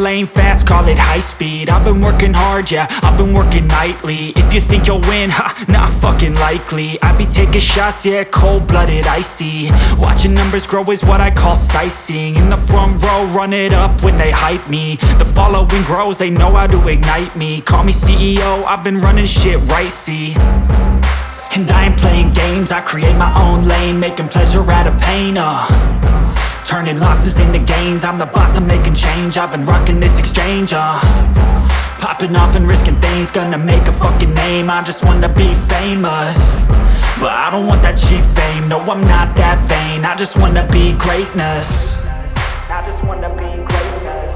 lane fast, call it high speed. I've been working hard, yeah, I've been working nightly. If you think you'll win, ha, not fucking likely. I be taking shots, yeah, cold-blooded, icy. Watching numbers grow is what I call sightseeing. In the front row, run it up when they hype me. The following grows, they know how to ignite me. Call me CEO, I've been running shit right, see. And I ain't playing games, I create my own lane, making pleasure out of pain, turning losses into gains. I'm the boss, I'm making change. I've been rocking this exchange, popping off and risking things. Gonna make a fucking name, I just wanna be famous. But I don't want that cheap fame, no, I'm not that vain. I just wanna be greatness. I just wanna be greatness.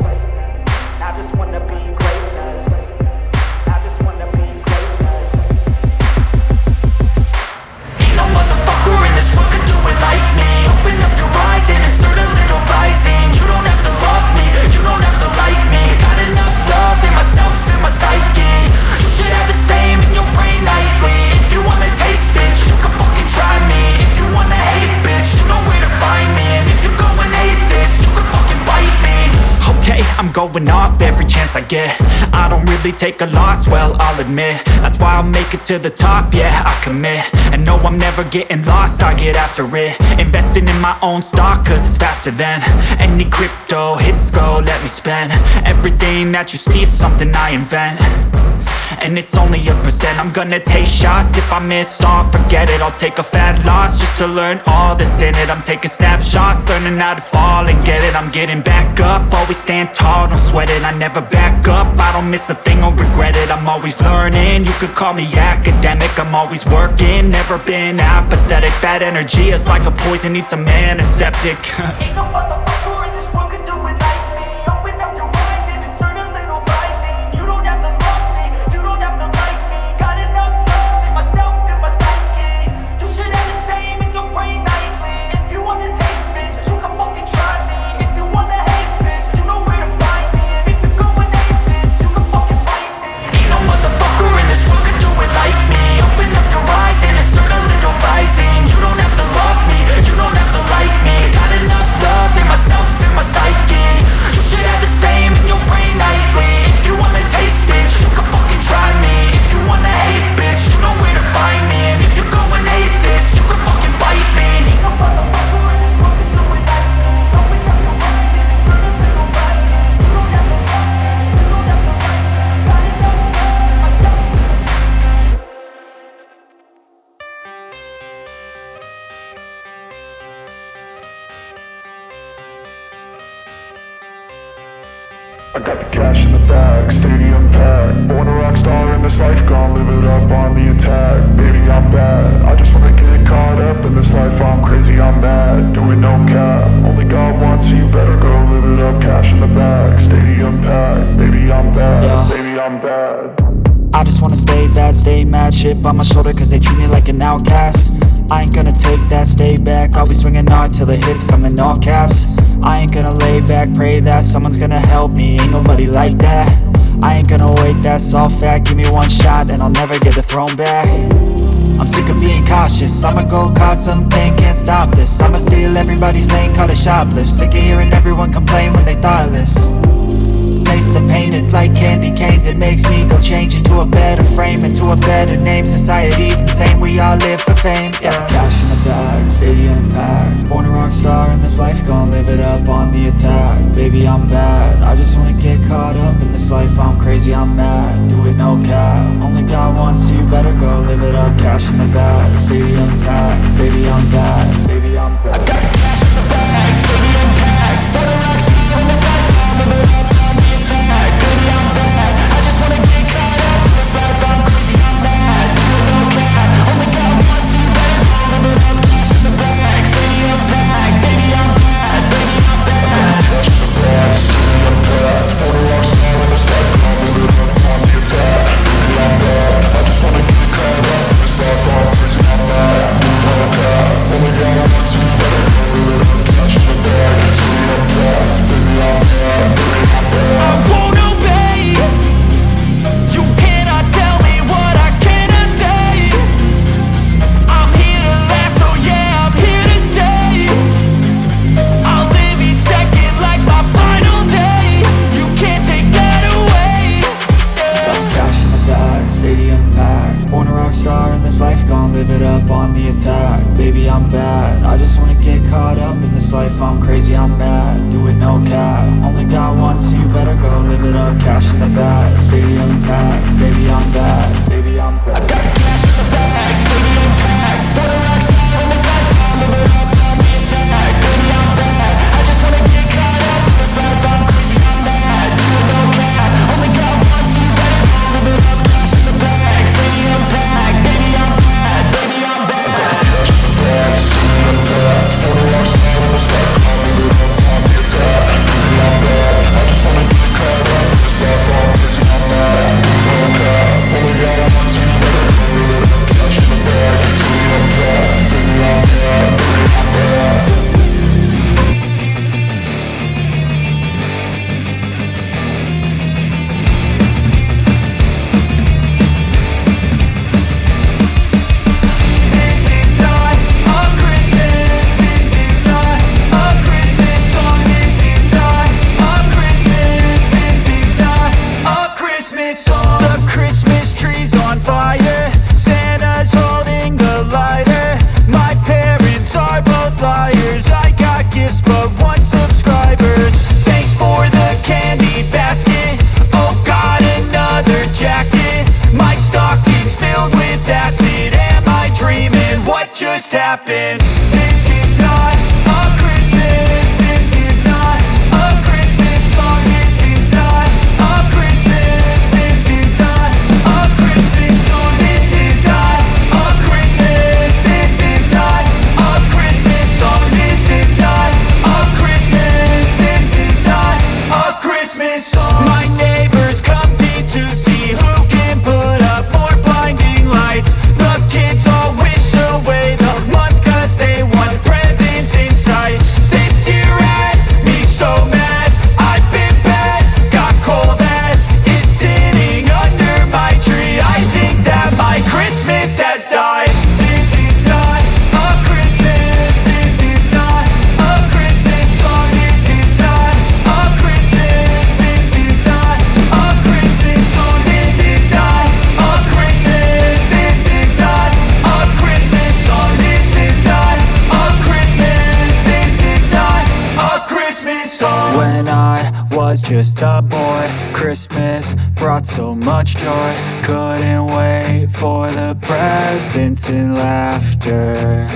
I just wanna be greatness. I just wanna be greatness. Ain't no motherfucker in this world could do it like me. Open up your eyes and insert a little rising. You don't have to love me, you don't have to like me. Got enough love in myself, in my psyche. You should have the same in your brain nightly. If you wanna taste, bitch, you can fucking try me. If you wanna hate, bitch, you know where to find me. And if you go and hate this, you can fucking bite me. Okay, I'm going off every chance I get. I don't really take a loss, well, I'll admit. That's why I'll make it to the top, yeah, I commit. And no, I'm never getting lost, I get after it. Investing in my own stock, cause it's faster than any crypto hits go, let me spend. Everything that you see is something I invent, and it's only a percent. I'm gonna take shots, if I miss all, forget it. I'll take a fat loss just to learn all that's in it. I'm taking snapshots, learning how to fall and get it. I'm getting back up, always stand tall, don't sweat it. I never back up, I don't miss a thing or regret it. I'm always learning, you could call me academic. I'm always working, never been apathetic. Bad energy is like a poison, needs some antiseptic. Ain't no motherfucker in this world could do it like me. Open up your eyes and insert a little rising. You don't have to love me, you don't have to like me. Got enough love in myself, in my psyche. You should have the same in your brain nightly. If you wanna taste, bitch, you can fucking try me. If you wanna hate, bitch, you know where to find me. And if you go and hate, bitch, you can fucking fight me. Ain't no motherfucker in this world could do it like me. Open up your eyes and insert a little rising. You don't have to love me, you don't have to like me. Got enough love in myself, in my psyche. You should have the same in your brain nightly. If you wanna taste, bitch, you can fucking try me. If you wanna hate, bitch, you know where to find me. And if you go and hate this, you can fucking bite me. Ain't no motherfucker in this world could do it like me. Open up your eyes and insert a little rising. You don't have to love me, you don't have to like me. Got enough love in myself. I got the cash in the bag, stadium packed. Born a rock star in this life, gon' live it up on the attack. Baby, I'm bad, I just wanna get caught up in this life. I'm crazy, I'm mad, doing no cap. Only God wants you, better go live it up. Cash in the bag, stadium packed. Baby, I'm bad, Yeah. baby, I'm bad. I just wanna stay bad, stay mad. Chip on my shoulder cause they treat me like an outcast. I ain't gonna take that, stay back. I'll be swinging hard till the hits come in all caps. I ain't gonna lay back, pray that someone's gonna help me. Ain't nobody like that. I ain't gonna wait, that's all fact. Give me one shot and I'll never get the throne back. I'm sick of being cautious, I'ma go cause some pain, can't stop this. I'ma steal everybody's lane, call it shoplift. Sick of hearing everyone complain when they thoughtless. Taste the pain, it's like candy canes. It makes me go change into a better frame, into a better name. Society's insane, we all live for fame, yeah. Cash in the bag, stadium packed. Born a rock star in this life, gon' live it up on the attack. Baby, I'm bad, I just wanna get caught up in this life. I'm crazy, I'm mad, do it no cap. Only God wants you, better go live it up. Cash in the bag, stadium packed. Baby, I'm bad, baby, I'm bad. I got the cash in the bag, stadium packed. Born a rock star in this life, gon' live it up on the attack. Baby, I'm bad, I just wanna get caught up in this life. I'm crazy, I'm mad, do it no cap. Only God wants you, better go live it up. Cash in the bag, stadium packed. Baby, I'm bad, baby, I'm bad. Cash in the bag, stadium packed. Born a rock star in this life, gon' live it up on the attack. Baby, I'm bad, I just wanna get caught up in this life. I'm crazy, I'm mad, do it no cap. Only God wants you, better go live it up. live it up on the attack. Baby, I'm bad, I just wanna get caught up in this life. I'm crazy, I'm mad, do it no cap. Only got one, so you better go live it up. Cash in the bag, stadium packed. Baby, I'm bad, baby, I'm bad. Got the cash in the bag, stadium packed. Put a rock star on the side, live it up on the attack. Baby, I'm bad, I just wanna get caught up in this life. I'm crazy, I'm mad, do it no cap. Only got one, so you better go live it up. Cash in the bag, stadium packed. Baby, I'm bad, baby, I'm bad. I got the cash in the bag, stadium packed. Put a rock star on the side, live it up on the attack. Baby, I'm bad, I just wanna get caught up in this life. I'm crazy, I'm mad, do it no cap. Only got one, so you better go live it up. Cash in the bag, stadium packed. Baby, I'm bad, baby, I'm bad. Just happened. This is not a Christmas. This is not a Christmas song. This is not a Christmas. This is not a Christmas song. This is not a Christmas. This is not a Christmas song. This is not a Christmas. This is not a Christmas song. My neighbors compete to see who can put up more blinding lights. The kids all wish away the month 'cause they want presents in sight. This year had me so mad, I've been bad, got coal that is sitting under my tree. I think that my Christmas has died. This is not a Christmas. This is not a Christmas song. This is not a Christmas. This is not a Christmas song. This is not a Christmas. This is not a Christmas song. This is not a Christmas. This is not a Christmas song. When I was just a boy, Christmas brought so much joy. Couldn't wait for the presents and laughter.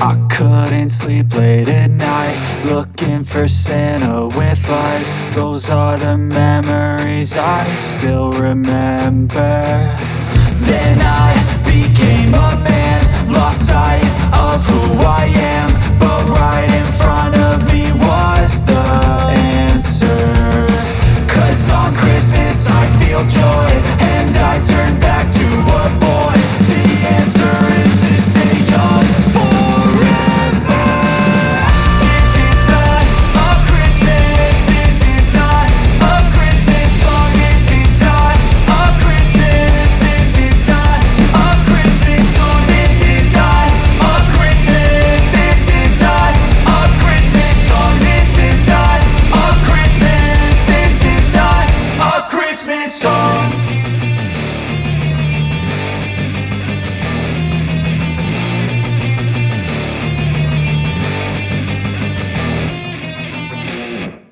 I couldn't sleep late at night, looking for Santa with lights. Those are the memories I still remember. Then I